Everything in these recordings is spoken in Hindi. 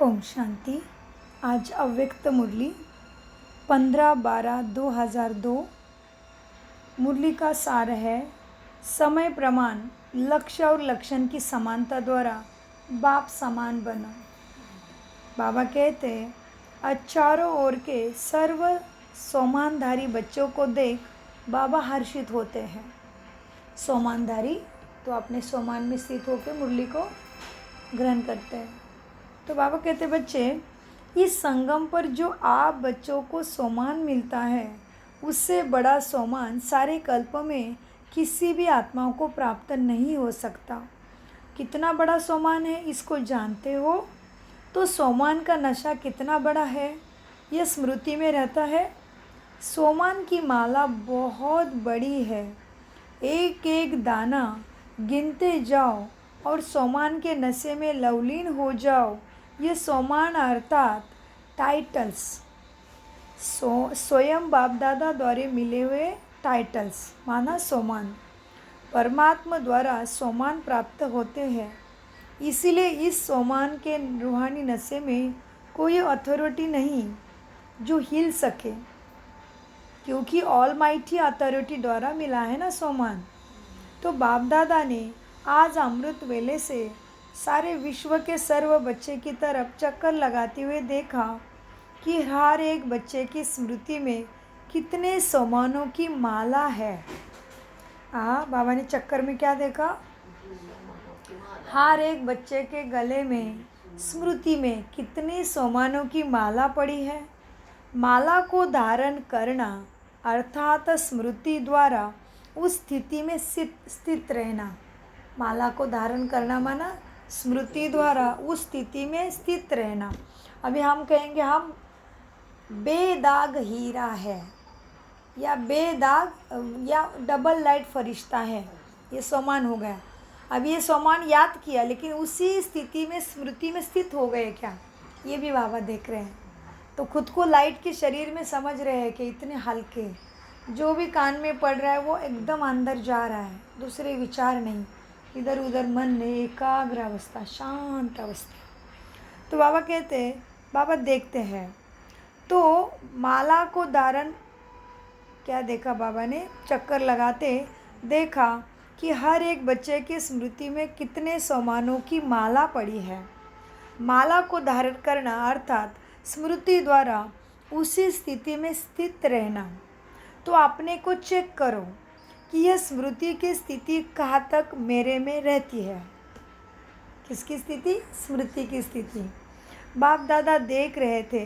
ओम शांति। आज अव्यक्त मुरली 15/12/2002। मुरली का सार है समय प्रमाण लक्ष्य और लक्षण की समानता द्वारा बाप समान बनो। बाबा कहते हैं आज चारों ओर के सर्व सोमानधारी बच्चों को देख बाबा हर्षित होते हैं। सोमानधारी तो अपने सोमान में स्थित होकर मुरली को ग्रहण करते हैं। तो बाबा कहते बच्चे इस संगम पर जो आप बच्चों को सोमान मिलता है उससे बड़ा सोमान सारे कल्प में किसी भी आत्माओं को प्राप्त नहीं हो सकता। कितना बड़ा सोमान है इसको जानते हो तो सोमान का नशा कितना बड़ा है यह स्मृति में रहता है। सोमान की माला बहुत बड़ी है, एक एक दाना गिनते जाओ और सोमान के नशे में लवलीन हो जाओ। ये सोमान अर्थात टाइटल्स स्वयं बाप दादा द्वारा मिले हुए टाइटल्स माना सोमान परमात्मा द्वारा सोमान प्राप्त होते हैं। इसीलिए इस सोमान के रूहानी नशे में कोई अथॉरिटी नहीं जो हिल सके, क्योंकि ऑलमाइटी अथॉरिटी द्वारा मिला है ना सोमान। तो बाप दादा ने आज अमृत वेले से सारे विश्व के सर्व बच्चे की तरफ चक्कर लगाते हुए देखा कि हर एक बच्चे की स्मृति में कितने सोमानों की माला है। बाबा ने चक्कर में क्या देखा? हर एक बच्चे के गले में स्मृति में कितने सोमानों की माला पड़ी है। माला को धारण करना अर्थात स्मृति द्वारा उस स्थिति में स्थित रहना। माला को धारण करना माना स्मृति द्वारा उस स्थिति में स्थित रहना। अभी हम कहेंगे हम बेदाग हीरा है या बेदाग या डबल लाइट फरिश्ता है, ये सोमान हो गया। अब ये सोमान याद किया लेकिन उसी स्थिति में स्मृति में स्थित हो गए क्या, ये भी बाबा देख रहे हैं। तो खुद को लाइट के शरीर में समझ रहे हैं कि इतने हल्के, जो भी कान में पड़ रहा है वो एकदम अंदर जा रहा है, दूसरे विचार नहीं, इधर उधर मन नहीं, एकाग्र अवस्था, शांत अवस्था। तो बाबा कहते हैं, बाबा देखते हैं तो माला को धारण क्या देखा बाबा ने? चक्कर लगाते देखा कि हर एक बच्चे की स्मृति में कितने सोमानों की माला पड़ी है। माला को धारण करना अर्थात स्मृति द्वारा उसी स्थिति में स्थित रहना। तो अपने को चेक करो कि यह स्मृति की स्थिति कहाँ तक मेरे में रहती है। किसकी स्थिति? स्मृति की स्थिति। बाप दादा देख रहे थे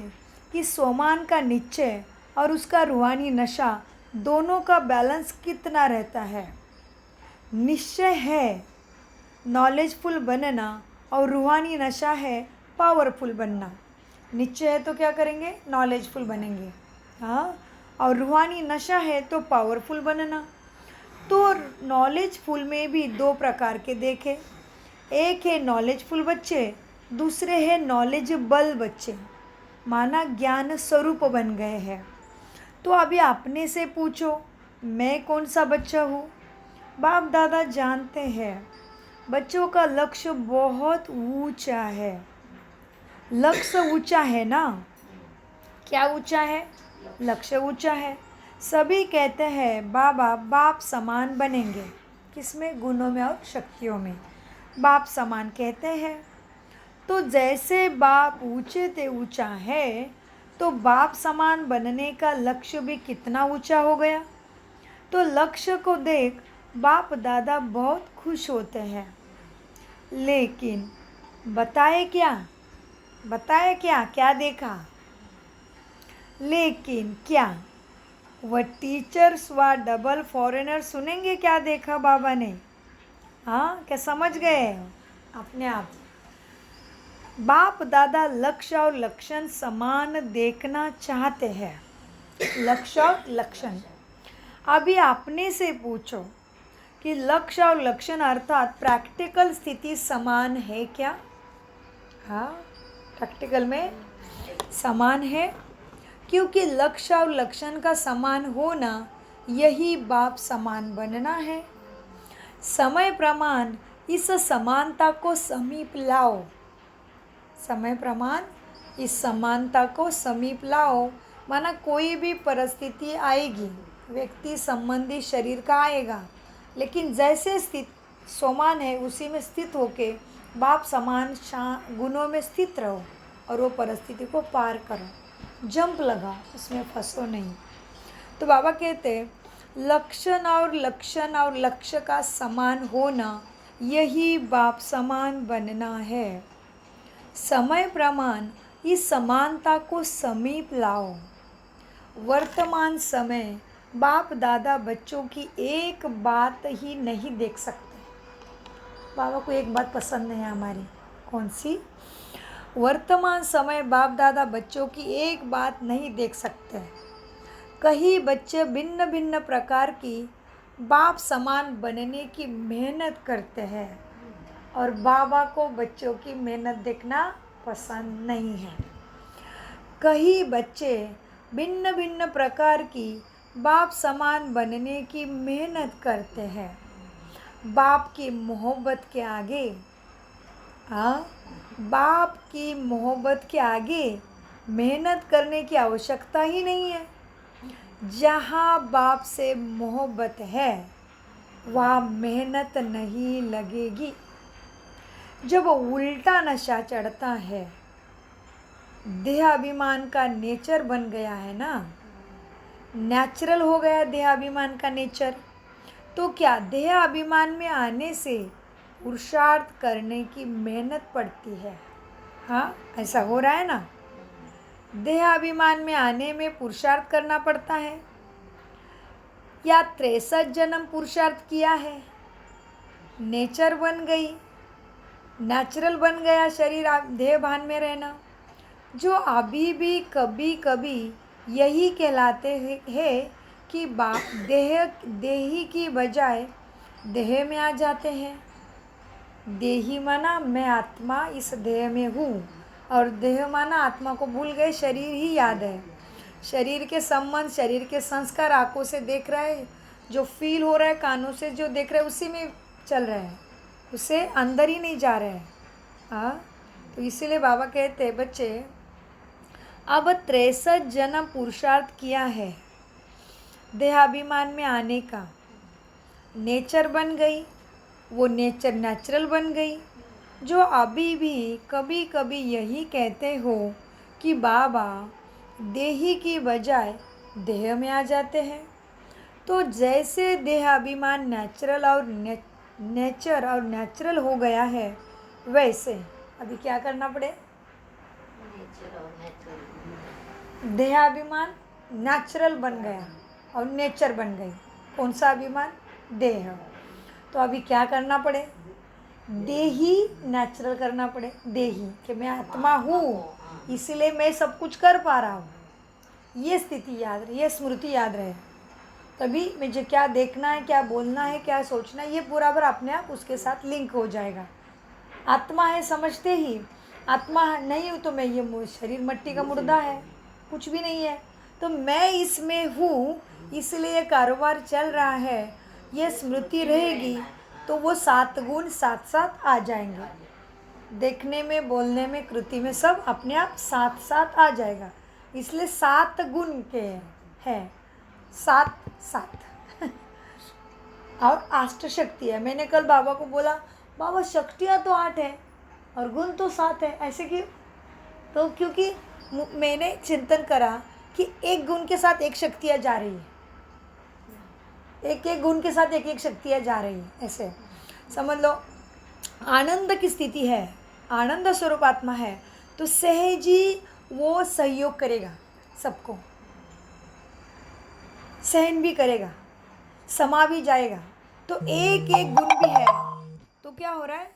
कि सोमान का निश्चय और उसका रूहानी नशा दोनों का बैलेंस कितना रहता है। निश्चय है नॉलेजफुल बनना और रूहानी नशा है पावरफुल बनना। निश्चय है तो क्या करेंगे? नॉलेजफुल बनेंगे, हाँ। और रूहानी नशा है तो पावरफुल बनना। तो नॉलेजफुल में भी दो प्रकार के देखे, एक है नॉलेजफुल बच्चे, दूसरे है नॉलेजेबल बच्चे, माना ज्ञान स्वरूप बन गए हैं। तो अभी अपने से पूछो मैं कौन सा बच्चा हूँ? बाप दादा जानते हैं बच्चों का लक्ष्य बहुत ऊंचा है। लक्ष्य ऊंचा है ना? क्या ऊंचा है? लक्ष्य ऊंचा है। सभी कहते हैं बाबा बाप समान बनेंगे। किसमें? गुणों में और शक्तियों में बाप समान कहते हैं। तो जैसे बाप ऊंचे ते ऊंचा है तो बाप समान बनने का लक्ष्य भी कितना ऊंचा हो गया। तो लक्ष्य को देख बाप दादा बहुत खुश होते हैं। लेकिन बताए क्या? क्या देखा? लेकिन क्या वह टीचर्स व डबल फॉरेनर सुनेंगे? क्या देखा बाबा ने? हाँ, क्या समझ गए अपने आप? बाप दादा लक्ष्य और लक्षण समान देखना चाहते हैं। लक्ष्य और लक्षण। अभी अपने से पूछो कि लक्ष्य और लक्षण अर्थात प्रैक्टिकल स्थिति समान है क्या? हाँ, प्रैक्टिकल में समान है, क्योंकि लक्ष्य और लक्षण का समान होना यही बाप समान बनना है। समय प्रमाण इस समानता को समीप लाओ। समय प्रमाण इस समानता को समीप लाओ, माना कोई भी परिस्थिति आएगी, व्यक्ति संबंधी शरीर का आएगा, लेकिन जैसे स्थित समान है उसी में स्थित होके बाप समान गुणों में स्थित रहो और वो परिस्थिति को पार करो, जंप लगाओ, उसमें फंसो नहीं। तो बाबा कहते लक्षण और लक्ष्य का समान होना, यही बाप समान बनना है। समय प्रमाण इस समानता को समीप लाओ। वर्तमान समय बाप दादा बच्चों की एक बात ही नहीं देख सकते। बाबा को एक बात पसंद है हमारी, कौन सी? वर्तमान समय बाप दादा बच्चों की एक बात नहीं देख सकते। कई बच्चे भिन्न भिन्न प्रकार की बाप समान बनने की मेहनत करते हैं और बाबा को बच्चों की मेहनत देखना पसंद नहीं है। कई बच्चे भिन्न भिन्न प्रकार की बाप समान बनने की मेहनत करते हैं। बाप की मोहब्बत के आगे, बाप की मोहब्बत के आगे मेहनत करने की आवश्यकता ही नहीं है। जहाँ बाप से मोहब्बत है वहाँ मेहनत नहीं लगेगी। जब उल्टा नशा चढ़ता है, देहाभिमान का नेचर बन गया है ना, नेचुरल हो गया देहाभिमान का नेचर, तो क्या देहाभिमान में आने से पुरुषार्थ करने की मेहनत पड़ती है। हाँ, ऐसा हो रहा है ना, देहाभिमान में आने में पुरुषार्थ करना पड़ता है। या 63 जन्म पुरुषार्थ किया है, नेचर बन गई, नेचुरल बन गया शरीर देह भान में रहना, जो अभी भी कभी कभी यही कहलाते हैं कि बाप देही की बजाय देह में आ जाते हैं। देही माना मैं आत्मा इस देह में हूँ, और देह माना आत्मा को भूल गए, शरीर ही याद है। शरीर के संबंध, शरीर के संस्कार आँखों से देख रहा है, जो फील हो रहा है कानों से जो देख रहा है उसी में चल रहा है, उसे अंदर ही नहीं जा रहा है। हाँ, तो इसीलिए बाबा कहते हैं बच्चे अब 63 जन्म पुरुषार्थ किया है, देहाभिमान में आने का नेचर बन गई, वो नेचर नेचुरल बन गई। जो अभी भी कभी कभी यही कहते हो कि बाबा देही की बजाय देह में आ जाते हैं, तो जैसे देहाभिमान नेचुरल हो गया है, वैसे अभी क्या करना पड़े, देहाभिमान नेचुरल बन गया और नेचर बन गई। कौन सा अभिमान? देह। तो अभी क्या करना पड़े, देही नेचुरल करना पड़े। देही कि मैं आत्मा हूँ, इसीलिए मैं सब कुछ कर पा रहा हूँ, ये स्थिति याद रहे, ये स्मृति याद रहे। तभी मुझे क्या देखना है, क्या बोलना है, क्या सोचना है, ये पूरा भर अपने आप उसके साथ लिंक हो जाएगा। आत्मा है समझते ही, आत्मा नहीं हो तो मैं ये शरीर मिट्टी का मुर्दा है, कुछ भी नहीं है, तो मैं इसमें हूँ, इसलिए ये कारोबार चल रहा है, ये स्मृति रहेगी तो वो 7 गुण साथ साथ आ जाएंगे। देखने में, बोलने में, कृति में सब अपने आप साथ साथ आ जाएगा। इसलिए 7 गुण के हैं, 7 और 8 शक्ति है। मैंने कल बाबा को बोला, बाबा शक्तियाँ तो 8 है और गुण तो 7 है, ऐसे क्यों? तो क्योंकि मैंने चिंतन करा कि एक गुण के साथ एक शक्तियाँ जा रही है, एक एक गुण के साथ एक एक शक्तियाँ जा रही है, ऐसे समझ लो। आनंद की स्थिति है, आनंद स्वरूप आत्मा है, तो सहजी वो सहयोग करेगा, सबको सहन भी करेगा, समा भी जाएगा। तो एक एक गुण भी है, तो क्या हो रहा है,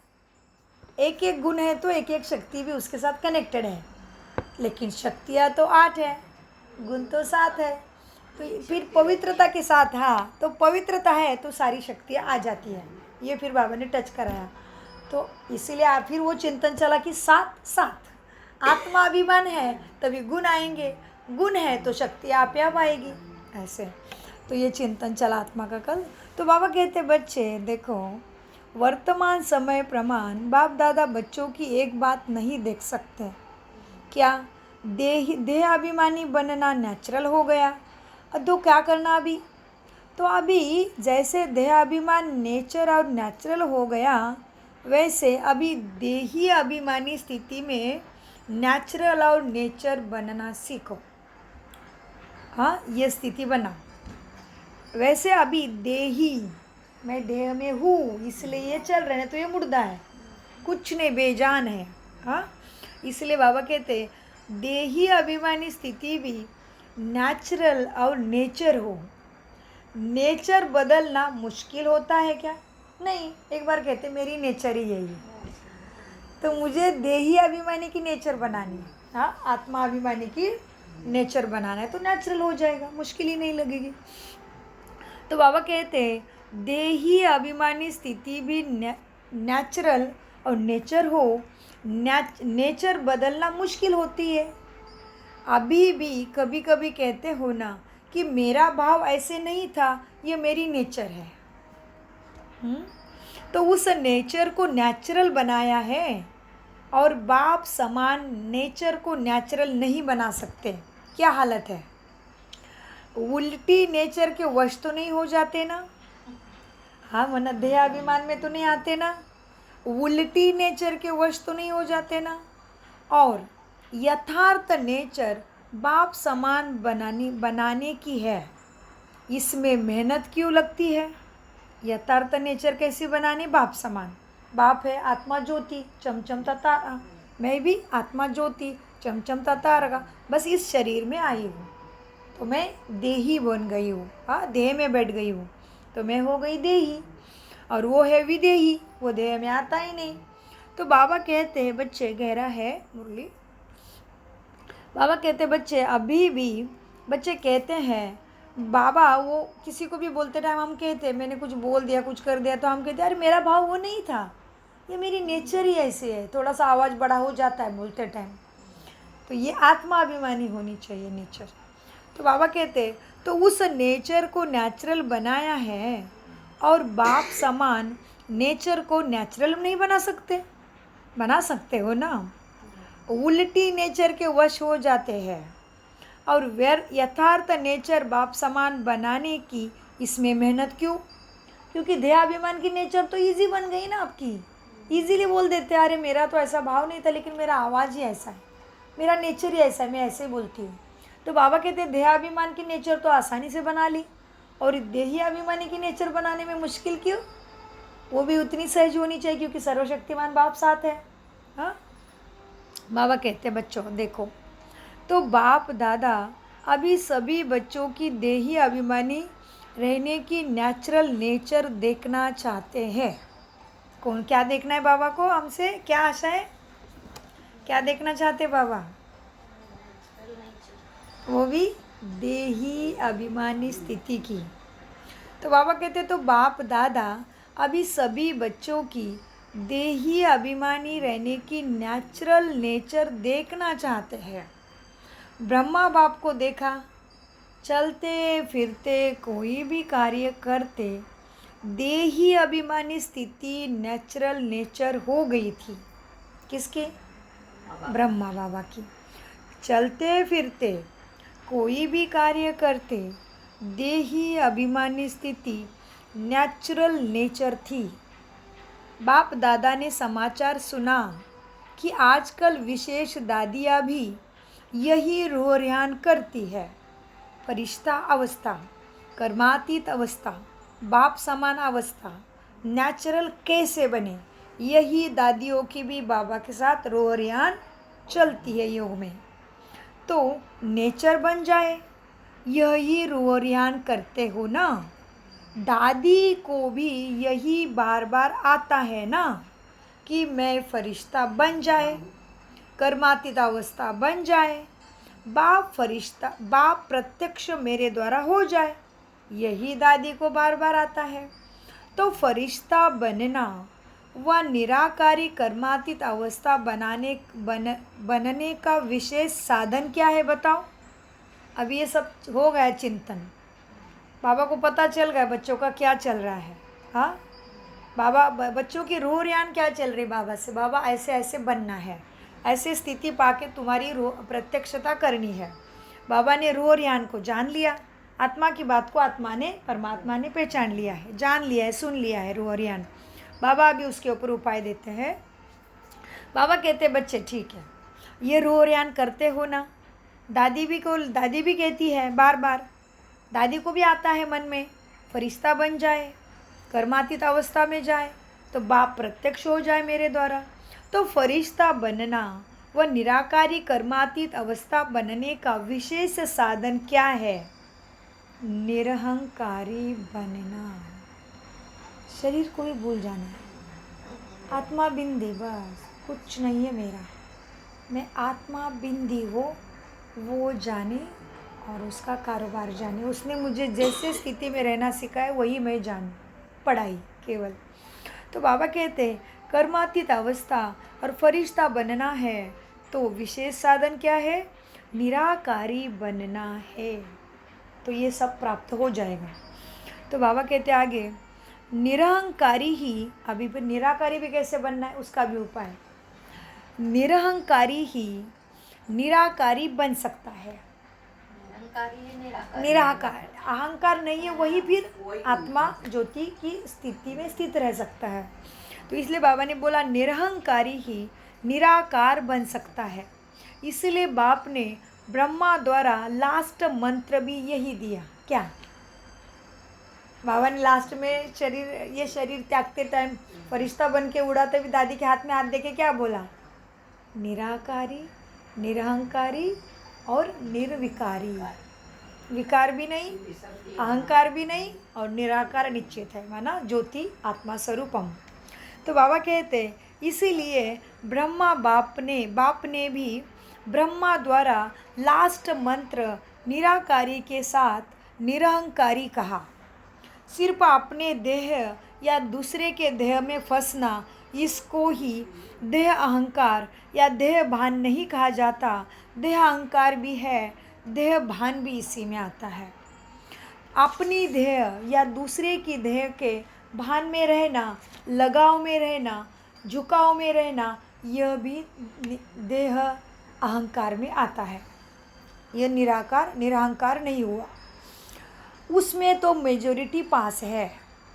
एक एक गुण है तो एक एक शक्ति भी उसके साथ कनेक्टेड है। लेकिन शक्तियाँ तो 8 है, गुण तो 7 है, तो फिर पवित्रता के साथ, हाँ, तो पवित्रता है तो सारी शक्तियाँ आ जाती है। ये फिर बाबा ने टच कराया, तो इसीलिए फिर वो चिंतन चला कि 7 आत्मा अभिमान है तभी गुण आएंगे, गुण है तो शक्ति आप आएगी, ऐसे। तो ये चिंतन चला आत्मा का कल। तो बाबा कहते बच्चे देखो, वर्तमान समय प्रमाण बाप दादा बच्चों की एक बात नहीं देख सकते। क्या देह अभिमानी बनना नेचुरल हो गया? तो क्या करना अभी? तो अभी जैसे देह अभिमान नेचर और नेचुरल हो गया, वैसे अभी देही अभिमानी स्थिति में नेचुरल और नेचर बनना सीखो। हाँ, ये स्थिति बनाओ। वैसे अभी देही, मैं देह में हूँ इसलिए ये चल रहे हैं, तो ये मुर्दा है, कुछ नहीं, बेजान है। हाँ, इसलिए बाबा कहते देही अभिमानी स्थिति भी नेचुरल और नेचर हो। नेचर बदलना मुश्किल होता है क्या? नहीं। एक बार कहते मेरी नेचर ही यही है, तो मुझे देही अभिमानी की नेचर बनानी है। हाँ, आत्मा अभिमानी की नेचर बनाना है, तो नेचुरल हो जाएगा, मुश्किल ही नहीं लगेगी। तो बाबा कहते देही अभिमानी स्थिति भी नेचुरल और नेचर हो। नेचर बदलना मुश्किल होती है। अभी भी कभी कभी कहते हो ना कि मेरा भाव ऐसे नहीं था, ये मेरी नेचर है। तो उस नेचर को नेचुरल बनाया है, और बाप समान नेचर को नेचुरल नहीं बना सकते। क्या हालत है? उल्टी नेचर के वश तो नहीं हो जाते ना? हाँ, मन देह अभिमान में तो नहीं आते ना? उल्टी नेचर के वश तो नहीं हो जाते ना? और यथार्थ नेचर बाप समान बनाने की है, इसमें मेहनत क्यों लगती है? यथार्थ नेचर कैसे बनाने? बाप समान। बाप है आत्मा ज्योति, चमचमता तारा, मैं भी आत्मा ज्योति, चमचमता तारा, बस इस शरीर में आई हूँ, तो मैं देही बन गई हूँ। हाँ, देह में बैठ गई हूँ, तो मैं हो गई देही, और वो है विदेही, वो देह में आता ही नहीं। तो बाबा कहते हैं बच्चे, गहरा है मुरली, बाबा कहते बच्चे अभी भी, बच्चे कहते हैं बाबा, वो किसी को भी बोलते टाइम हम कहते मैंने कुछ बोल दिया, कुछ कर दिया, तो हम कहते अरे मेरा भाव वो नहीं था, ये मेरी नेचर ही ऐसे है, थोड़ा सा आवाज़ बड़ा हो जाता है बोलते टाइम। तो ये आत्मा अभिमानी होनी चाहिए नेचर। तो बाबा कहते तो उस नेचर को नेचुरल बनाया है, और बाप समान नेचर को नेचुरल नहीं बना सकते? बना सकते हो ना? उल्टी नेचर के वश हो जाते हैं, और यथार्थ नेचर बाप समान बनाने की इसमें मेहनत क्यों? क्योंकि देहाभिमान की नेचर तो इजी बन गई ना आपकी। इजीली बोल देते अरे मेरा तो ऐसा भाव नहीं था, लेकिन मेरा आवाज़ ही ऐसा है, मेरा नेचर ही ऐसा है, मैं ऐसे बोलती हूँ। तो बाबा कहते हैं देहाभिमान की नेचर तो आसानी से बना ली, और देही अभिमानी की नेचर बनाने में मुश्किल क्यों? वो भी उतनी सहज होनी चाहिए, क्योंकि सर्वशक्तिमान बाप साथ है। हाँ, बाबा कहते हैं बच्चों देखो, तो बाप दादा अभी सभी बच्चों की देही अभिमानी रहने की नेचुरल नेचर देखना चाहते हैं। कौन क्या देखना है बाबा को हमसे? क्या आशा है? क्या देखना चाहते बाबा? वो भी देही अभिमानी स्थिति की। तो बाबा कहते तो बाप दादा अभी सभी बच्चों की देही अभिमानी रहने की नेचुरल नेचर देखना चाहते हैं। ब्रह्मा बाप को देखा, चलते फिरते कोई भी कार्य करते देही अभिमानी स्थिति नेचुरल नेचर हो गई थी। किसकी? ब्रह्मा बाबा की। चलते फिरते कोई भी कार्य करते देही अभिमानी स्थिति नेचुरल नेचर थी। बाप दादा ने समाचार सुना कि आजकल विशेष दादियाँ भी यही रोहरियान करती है। फरिश्ता अवस्था, कर्मातीत अवस्था, बाप समान अवस्था नेचुरल कैसे बने, यही दादियों की भी बाबा के साथ रोहरियान चलती है योग में। तो नेचर बन जाए, यही रोहरियान करते हो ना। दादी को भी यही बार बार आता है ना कि मैं फरिश्ता बन जाए, कर्मातीत अवस्था बन जाए, बाप फरिश्ता, बाप प्रत्यक्ष मेरे द्वारा हो जाए, यही दादी को बार बार आता है। तो फरिश्ता बनना व निराकारी कर्मातीत अवस्था बनने का विशेष साधन क्या है बताओ? अब ये सब हो गया चिंतन, बाबा को पता चल गया बच्चों का क्या चल रहा है। हाँ, बाबा बच्चों की रो रियान क्या चल रही बाबा से, बाबा ऐसे ऐसे बनना है, ऐसे स्थिति पाके तुम्हारी प्रत्यक्षता करनी है। बाबा ने रो रियान को जान लिया, आत्मा की बात को आत्मा ने परमात्मा ने पहचान लिया है, जान लिया है, सुन लिया है रो रियान। बाबा अभी उसके ऊपर उपाय देते हैं। बाबा कहते बच्चे ठीक है, ये रो रियान करते हो ना। दादी भी कहती है बार बार, दादी को भी आता है मन में फरिश्ता बन जाए, कर्मातीत अवस्था में जाए तो बाप प्रत्यक्ष हो जाए मेरे द्वारा। तो फरिश्ता बनना व निराकारी कर्मातीत अवस्था बनने का विशेष साधन क्या है? निरहंकारी बनना, शरीर को भी भूल जाना है, आत्मा बिंदी, बस कुछ नहीं है मेरा, मैं आत्मा बिंदी हो वो जाने और उसका कारोबार जाने। उसने मुझे जैसे स्थिति में रहना सिखाया वही मैं जानूँ, पढ़ाई केवल। तो बाबा कहते हैं कर्मातीत अवस्था और फरिश्ता बनना है तो विशेष साधन क्या है? निराकारी बनना है, तो ये सब प्राप्त हो जाएगा। तो बाबा कहते आगे, निरहंकारी ही, अभी फिर निराकारी भी कैसे बनना है उसका भी उपाय। निरहंकारी ही निराकारी बन सकता है। निराकार, अहंकार नहीं है, वही फिर आत्मा ज्योति की स्थिति में स्थित रह सकता है। तो इसलिए बाबा ने बोला निरहंकारी ही निराकार बन सकता है। इसलिए बाप ने ब्रह्मा द्वारा लास्ट मंत्र भी यही दिया। क्या बाबा ने लास्ट में ये शरीर त्यागते टाइम फरिश्ता बन के उड़ाते भी दादी के हाथ में हाथ देके क्या बोला? निराकारी, निरहंकारी और निर्विकारी। विकार भी नहीं, अहंकार भी नहीं और निराकार निश्चित है, माना ज्योति आत्मा स्वरूपम। तो बाबा कहते इसीलिए बाप ने भी ब्रह्मा द्वारा लास्ट मंत्र निराकारी के साथ निरहंकारी कहा। सिर्फ अपने देह या दूसरे के देह में फंसना, इसको ही देह अहंकार या देह भान नहीं कहा जाता। देह अहंकार भी है, देह भान भी इसी में आता है। अपनी देह या दूसरे की देह के भान में रहना, लगाव में रहना, झुकाव में रहना, यह भी देह अहंकार में आता है। यह निरहंकार नहीं हुआ। उसमें तो मेजॉरिटी पास है।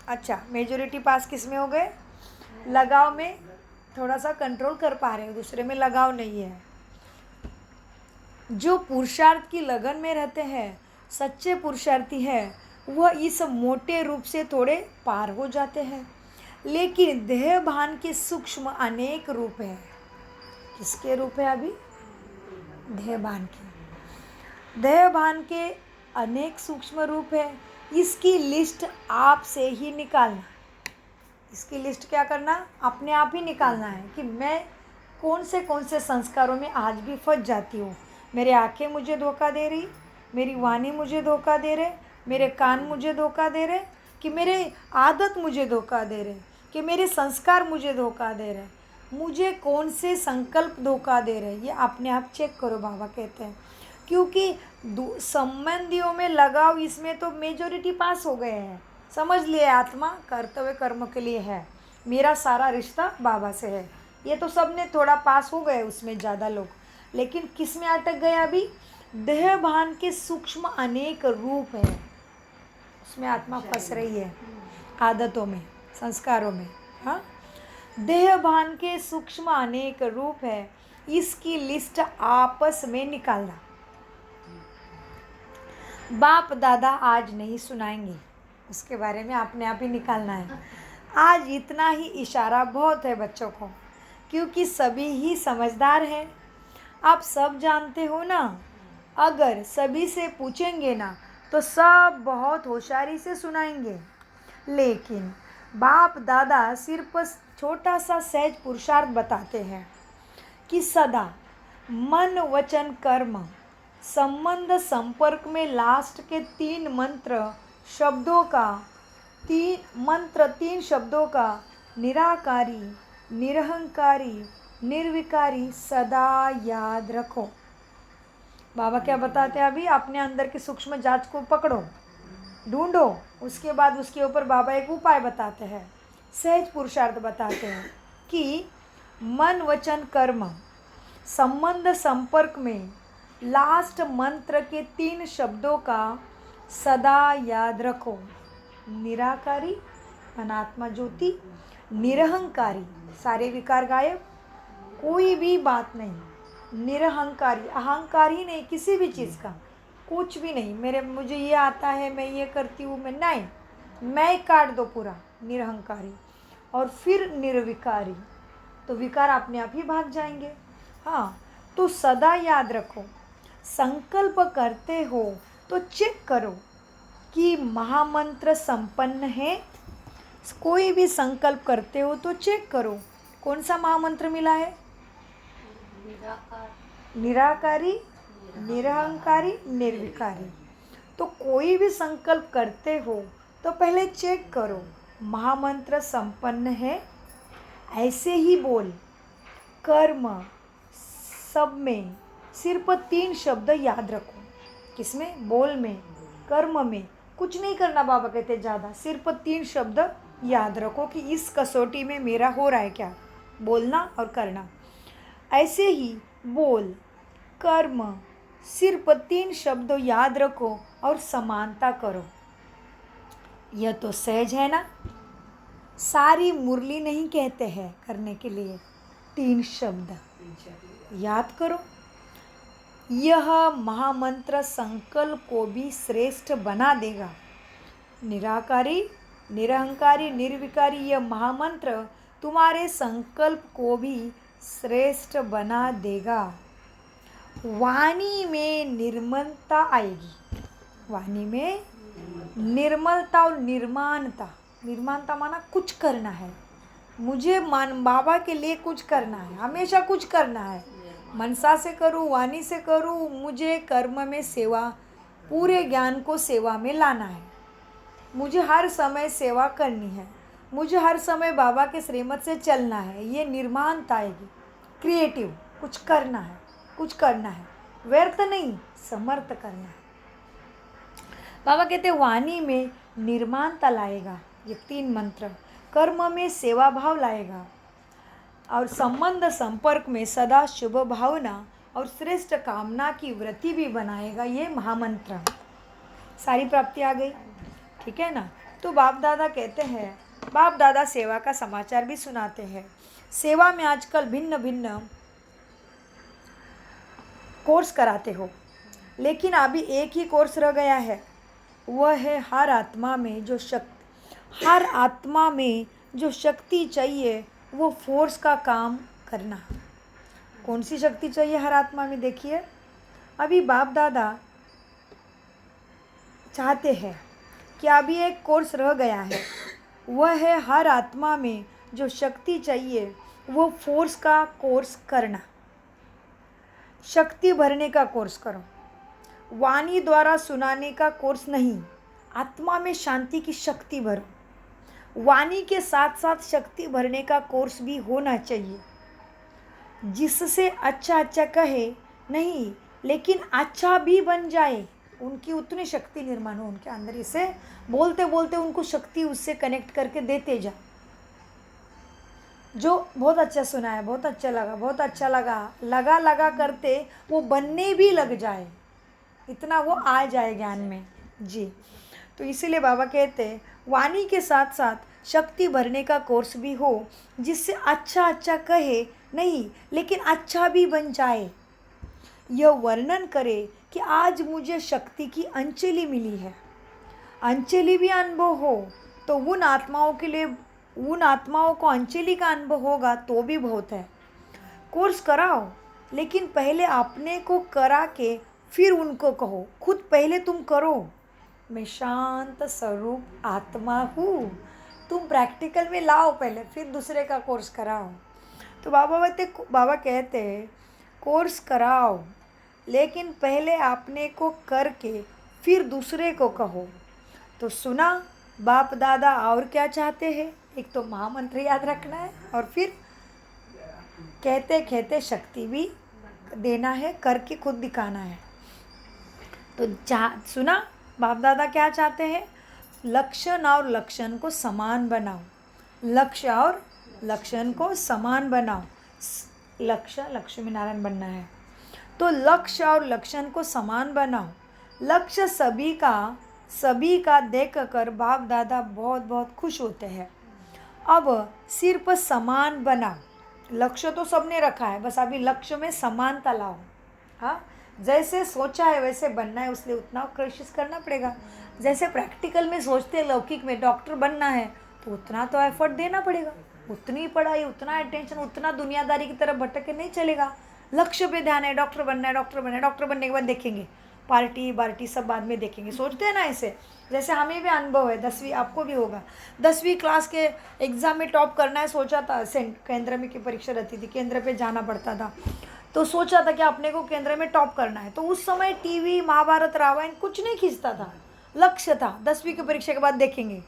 अच्छा, मेजॉरिटी पास किस में हो गए? लगाव में थोड़ा सा कंट्रोल कर पा रहे हो, दूसरे में लगाव नहीं है। जो पुरुषार्थ की लगन में रहते हैं, सच्चे पुरुषार्थी है, वह इस मोटे रूप से थोड़े पार हो जाते हैं। लेकिन देह भान के सूक्ष्म अनेक रूप हैं। किसके रूप है? अभी देह भान के, देह भान के अनेक सूक्ष्म रूप है। इसकी लिस्ट आप से ही निकालना। इसकी लिस्ट क्या करना? अपने आप ही निकालना है कि मैं कौन से संस्कारों में आज भी फंस जाती हूँ। मेरे आँखें मुझे धोखा दे रही, मेरी वाणी मुझे धोखा दे रहे, मेरे कान मुझे धोखा दे रहे, कि मेरे आदत मुझे धोखा दे रहे, कि मेरे संस्कार मुझे धोखा दे रहे, मुझे कौन से संकल्प धोखा दे रहे। ये अपने आप चेक करो, बाबा कहते हैं। क्योंकि संबंधियों में लगाव, इसमें तो मेजॉरिटी पास हो गए हैं। समझ लिए आत्मा कर्तव्य कर्म के लिए है, मेरा सारा रिश्ता बाबा से है। ये तो सब ने थोड़ा पास हो गए उसमें ज़्यादा लोग। लेकिन किस में अटक गए? अभी देह भान के सूक्ष्म अनेक रूप हैं, उसमें आत्मा फंस रही है, आदतों में, संस्कारों में। हाँ, देह भान के सूक्ष्म अनेक रूप है, इसकी लिस्ट आपस में निकालना। बाप दादा आज नहीं सुनाएंगे, उसके बारे में अपने आप ही निकालना है। आज इतना ही इशारा बहुत है बच्चों को, क्योंकि सभी ही समझदार हैं। आप सब जानते हो ना, अगर सभी से पूछेंगे ना तो सब बहुत होशियारी से सुनाएंगे। लेकिन बाप दादा सिर्फ छोटा सा सहज पुरुषार्थ बताते हैं कि सदा मन वचन कर्म संबंध संपर्क में लास्ट के तीन शब्दों का निराकारी, निरहंकारी, निर्विकारी सदा याद रखो। बाबा क्या बताते हैं? अभी अपने अंदर की सूक्ष्म जांच को पकड़ो, ढूंढो, उसके बाद उसके ऊपर बाबा एक उपाय बताते हैं सहज पुरुषार्थ बताते हैं कि मन वचन कर्म संबंध संपर्क में लास्ट मंत्र के 3 शब्दों का सदा याद रखो। निराकारी अनात्मा ज्योति, निरहंकारी सारे विकार गायब, कोई भी बात नहीं, निरहंकारी अहंकारी नहीं किसी भी चीज़ का, कुछ भी नहीं, मुझे ये आता है, मैं ये करती हूँ, नहीं, मैं काट दो पूरा, निरहंकारी। और फिर निर्विकारी, तो विकार अपने आप ही भाग जाएंगे। हाँ, तो सदा याद रखो, संकल्प करते हो तो चेक करो कि महामंत्र संपन्न है। कोई भी संकल्प करते हो तो चेक करो कौन सा महामंत्र मिला है। निराकारी, निरहंकारी, निर्विकारी। तो कोई भी संकल्प करते हो तो पहले चेक करो महामंत्र संपन्न है। ऐसे ही बोल, कर्म सब में सिर्फ 3 शब्द याद रखो। किसमें? बोल में, कर्म में। कुछ नहीं करना, बाबा कहते ज़्यादा, सिर्फ 3 शब्द याद रखो कि इस कसौटी में मेरा हो रहा है क्या, बोलना और करना। ऐसे ही बोल, कर्म, सिर्फ 3 शब्द याद रखो और समानता करो। यह तो सहज है ना। सारी मुरली नहीं कहते हैं करने के लिए, 3 शब्द याद करो। यह महामंत्र संकल्प को भी श्रेष्ठ बना देगा। निराकारी, निरहंकारी, निर्विकारी, यह महामंत्र तुम्हारे संकल्प को भी श्रेष्ठ बना देगा। वाणी में निर्मलता आएगी। वाणी में निर्मलता और निर्माणता। निर्माणता माना कुछ करना है, मुझे बाबा के लिए कुछ करना है, हमेशा कुछ करना है। मनसा से करूँ, वाणी से करूँ, मुझे कर्म में सेवा, पूरे ज्ञान को सेवा में लाना है। मुझे हर समय सेवा करनी है, मुझे हर समय बाबा के श्रीमत से चलना है। ये निर्माणता आएगी। क्रिएटिव, कुछ करना है, कुछ करना है, व्यर्थ नहीं, समर्थ करना है। बाबा कहते वाणी में निर्माणता लाएगा ये 3 मंत्र, कर्म में सेवा भाव लाएगा और संबंध संपर्क में सदा शुभ भावना और श्रेष्ठ कामना की वृत्ति भी बनाएगा ये महामंत्र। सारी प्राप्ति आ गई, ठीक है ना। तो बाप दादा कहते हैं, बाप दादा सेवा का समाचार भी सुनाते हैं। सेवा में आजकल भिन्न भिन्न कोर्स कराते हो, लेकिन अभी एक ही कोर्स रह गया है, वह है हर आत्मा में जो शक्ति चाहिए वो फोर्स का काम करना। कौन सी शक्ति चाहिए हर आत्मा में? देखिए, अभी बाप दादा चाहते हैं कि अभी एक कोर्स रह गया है, वह है हर आत्मा में जो शक्ति चाहिए वो फोर्स का कोर्स करना। शक्ति भरने का कोर्स करो, वाणी द्वारा सुनाने का कोर्स नहीं। आत्मा में शांति की शक्ति भरो। वाणी के साथ साथ शक्ति भरने का कोर्स भी होना चाहिए, जिससे अच्छा कहे नहीं, लेकिन अच्छा भी बन जाए। उनकी उतनी शक्ति निर्माण हो उनके अंदर, इसे बोलते बोलते उनको शक्ति उससे कनेक्ट करके देते जा। जो बहुत अच्छा सुना है, बहुत अच्छा लगा, बहुत अच्छा लगा करते वो बनने भी लग जाए, इतना वो आ जाए ज्ञान में जी। तो इसीलिए बाबा कहते हैं वाणी के साथ साथ शक्ति भरने का कोर्स भी हो, जिससे अच्छा कहे नहीं, लेकिन अच्छा भी बन जाए। यह वर्णन करे कि आज मुझे शक्ति की अंजलि मिली है। अंजलि भी अनुभव हो तो उन आत्माओं को अंजलि का अनुभव होगा तो भी बहुत है। कोर्स कराओ, लेकिन पहले अपने को करा के फिर उनको कहो। खुद पहले तुम करो, मैं शांत स्वरूप आत्मा हूँ, तुम प्रैक्टिकल में लाओ पहले, फिर दूसरे का कोर्स कराओ। तो बाबा कहते हैं कोर्स कराओ, लेकिन पहले अपने को करके फिर दूसरे को कहो। तो सुना बाप दादा और क्या चाहते हैं? एक तो महामंत्र याद रखना है और फिर कहते शक्ति भी देना है, करके खुद दिखाना है। तो सुना बाप दादा क्या चाहते हैं? लक्षण और लक्षण को समान बनाओ। लक्ष्य और लक्षण को समान बनाओ। लक्ष्य लक्ष्मी नारायण बनना है, तो लक्ष्य और लक्षण को समान बनाओ। लक्ष्य सभी का देख कर बाप दादा बहुत बहुत खुश होते हैं। अब सिर्फ समान बनाओ। लक्ष्य तो सबने रखा है, बस अभी लक्ष्य में समानता लाओ। हाँ, जैसे सोचा है वैसे बनना है, उसलिए उतना कोशिश करना पड़ेगा। जैसे प्रैक्टिकल में सोचते हैं, लौकिक में डॉक्टर बनना है तो उतना तो एफर्ट देना पड़ेगा, उतनी पढ़ाई, उतना अटेंशन, उतना दुनियादारी की तरफ भटक के नहीं चलेगा। लक्ष्य पे ध्यान है, डॉक्टर बनना है, डॉक्टर बनना है, डॉक्टर बनने के बाद देखेंगे पार्टी बार्टी सब बाद में देखेंगे, सोचते हैं ना ऐसे। जैसे हमें भी अनुभव है, 10वीं आपको भी होगा, 10वीं क्लास के एग्ज़ाम में टॉप करना है, सोचा था। केंद्र में की परीक्षा रहती थी, केंद्र पे जाना पड़ता था, तो सोचा था कि अपने को केंद्र में टॉप करना है। तो उस समय टीवी, महाभारत, रामायण कुछ नहीं खींचता था, लक्ष्य था 10वीं की परीक्षा के बाद देखेंगे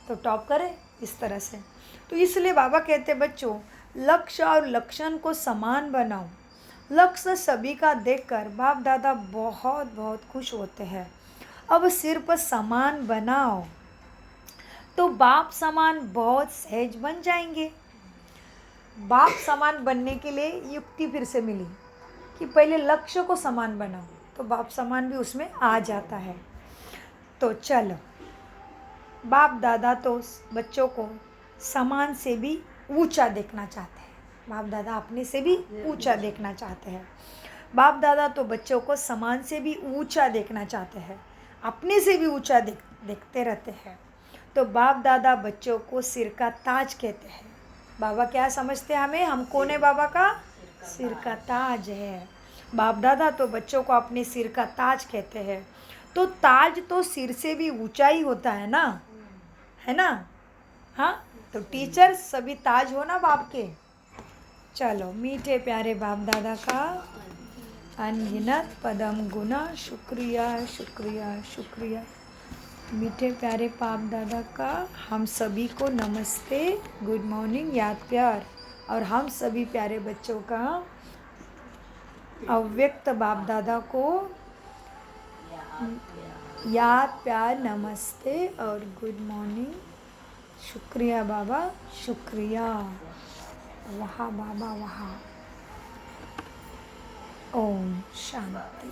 तो टॉप करें, इस तरह से। तो इसलिए बाबा कहते बच्चों, लक्ष्य और लक्षण को समान बनाओ। लक्ष्य सभी का देखकर बाप दादा बहुत बहुत खुश होते हैं। अब सिर्फ समान बनाओ तो बाप समान बहुत सहज बन जाएंगे। बाप समान बनने के लिए युक्ति फिर से मिली कि पहले लक्ष्य को समान बनाओ, तो बाप समान भी उसमें आ जाता है। तो चलो, बाप दादा तो बच्चों को समान से भी ऊंचा देखना चाहते हैं। बाप दादा अपने से भी ऊंचा देखना चाहते हैं। बाप दादा तो बच्चों को समान से भी ऊंचा देखना चाहते हैं, अपने से भी ऊंचा देखते रहते हैं। तो बाप दादा बच्चों को सिर का ताज कहते हैं। बाबा क्या समझते हैं हमें, हम कौन है? बाबा का सिर का ताज है। बाप दादा तो बच्चों को अपने सिर का ताज कहते हैं। तो ताज तो सिर से भी ऊंचा ही होता है ना, है ना? हाँ, तो टीचर सभी ताज हो ना बाप के। चलो, मीठे प्यारे बाप दादा का अनगिनत पदम गुना शुक्रिया शुक्रिया शुक्रिया। मीठे प्यारे बाप दादा का हम सभी को नमस्ते, गुड मॉर्निंग, याद प्यार। और हम सभी प्यारे बच्चों का अव्यक्त बाप दादा को याद प्यार, नमस्ते और गुड मॉर्निंग। शुक्रिया बाबा, शुक्रिया। वहाँ बाबा वहाँ। ओम शांति।